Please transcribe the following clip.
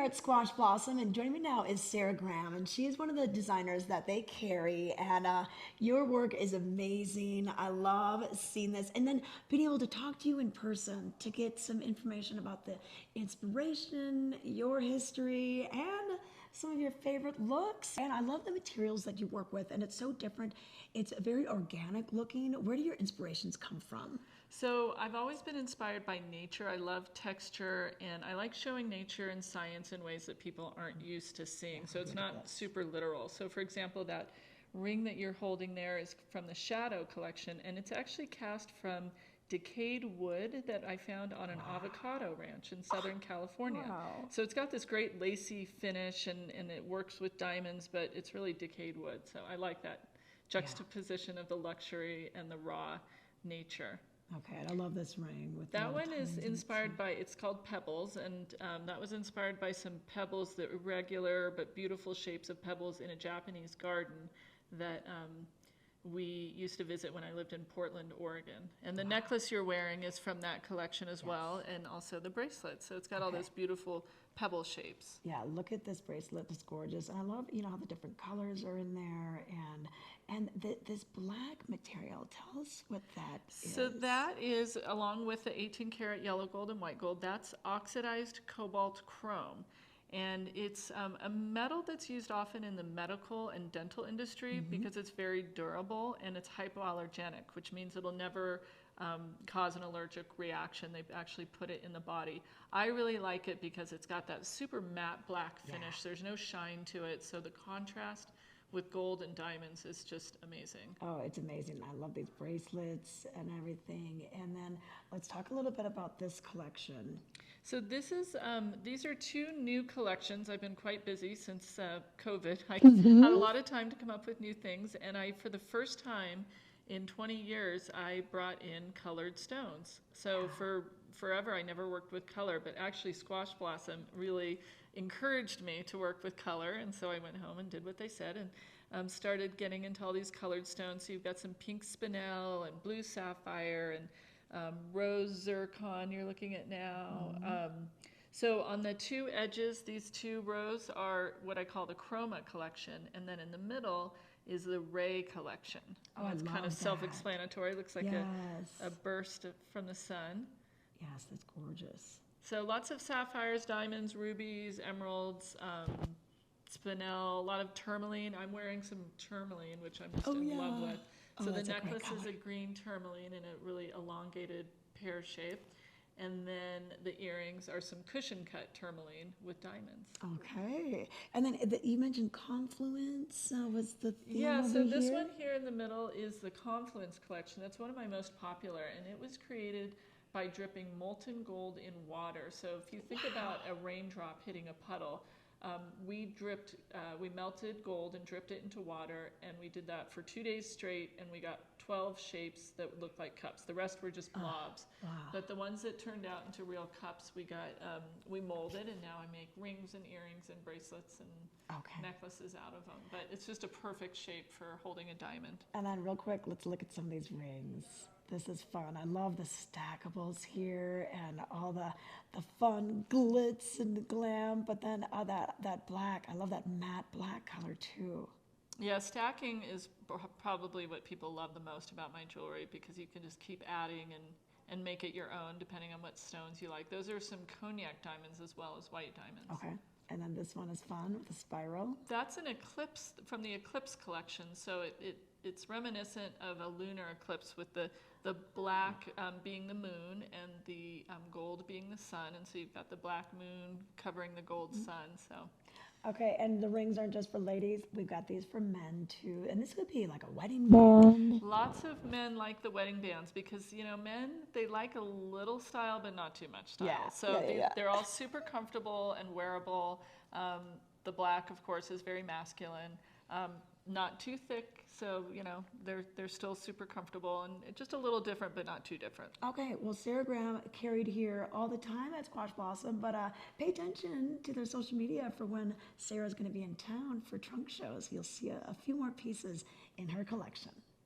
here at Squash Blossom, and joining me now is Sarah Graham, and she is one of the designers that they carry. And your work is amazing. I love seeing this, and then being able to talk to you in person to get some information about the inspiration, your history, and some of your favorite looks. And I love the materials that you work with, and it's so different. It's very organic looking. Where do your inspirations come from? So I've always been inspired by nature. I love texture, and I like showing nature and science in ways that people aren't used to seeing. So it's not super literal. So for example, that ring that you're holding there is from the Shadow collection, and it's actually cast from decayed wood that I found on an avocado ranch in Southern California. Wow. So it's got this great lacy finish, and it works with diamonds, but it's really decayed wood. So I like that juxtaposition of the luxury and the raw nature. Okay, I love this ring with that all the one is diamonds in it. inspired by, it's called Pebbles, and that was inspired by some pebbles, that were regular but beautiful shapes of pebbles in a Japanese garden that we used to visit when I lived in Portland, Oregon. And the necklace you're wearing is from that collection as well, and also the bracelet. So it's got all those beautiful pebble shapes. Yeah, look at this bracelet. It's gorgeous. And I love, how the different colors are in there. And this black material, tell us what that is. So that is, along with the 18 karat yellow gold and white gold, that's oxidized cobalt chrome. And it's a metal that's used often in the medical and dental industry because it's very durable and it's hypoallergenic, which means it'll never cause an allergic reaction. They actually put it in the body. I really like it because it's got that super matte black finish. There's no shine to it, so the contrast with gold and diamonds is just amazing. Oh, it's amazing. I love these bracelets and everything. And then let's talk a little bit about this collection. So this is, these are two new collections. I've been quite busy since COVID. I had a lot of time to come up with new things, and for the first time in 20 years, I brought in colored stones. So for forever, I never worked with color, but actually Squash Blossom really encouraged me to work with color, and so I went home and did what they said and started getting into all these colored stones. So you've got some pink spinel and blue sapphire and rose zircon you're looking at now. So on the two edges, these two rows are what I call the Chroma collection, and then in the middle is the Ray collection. Oh, it's kind of self-explanatory. Looks like a burst from the sun. Yes, that's gorgeous. So lots of sapphires, diamonds, rubies, emeralds, spinel, a lot of tourmaline. I'm wearing some tourmaline, which I'm just in love with. So the necklace is a green tourmaline in a really elongated pear shape. And then the earrings are some cushion cut tourmaline with diamonds. Okay. And then you mentioned Confluence was the theme so this one here in the middle is the Confluence collection. That's one of my most popular, and it was created by dripping molten gold in water. So if you think about a raindrop hitting a puddle, we melted gold and dripped it into water, and we did that for 2 days straight, and we got 12 shapes that looked like cups. The rest were just blobs. But the ones that turned out into real cups, we molded, and now I make rings and earrings and bracelets and necklaces out of them. But it's just a perfect shape for holding a diamond. And then real quick, let's look at some of these rings. This is fun. I love the stackables here and all the fun glitz and the glam, but then that black, I love that matte black color too. Yeah, stacking is probably what people love the most about my jewelry, because you can just keep adding and make it your own depending on what stones you like. Those are some cognac diamonds as well as white diamonds. Okay. And then this one is fun with the spiral. That's an eclipse from the Eclipse collection. So it's reminiscent of a lunar eclipse with the black being the moon and the gold being the sun. And so you've got the black moon covering the gold sun. So. Okay, and the rings aren't just for ladies. We've got these for men too. And this could be like a wedding band. Lots of men like the wedding bands because, men, they like a little style but not too much style. They're all super comfortable and wearable. The black, of course, is very masculine. Not too thick, so they're still super comfortable and just a little different, but not too different. Okay, well, Sarah Graham carried here all the time at Squash Blossom, but pay attention to their social media for when Sarah's going to be in town for trunk shows. You'll see a few more pieces in her collection.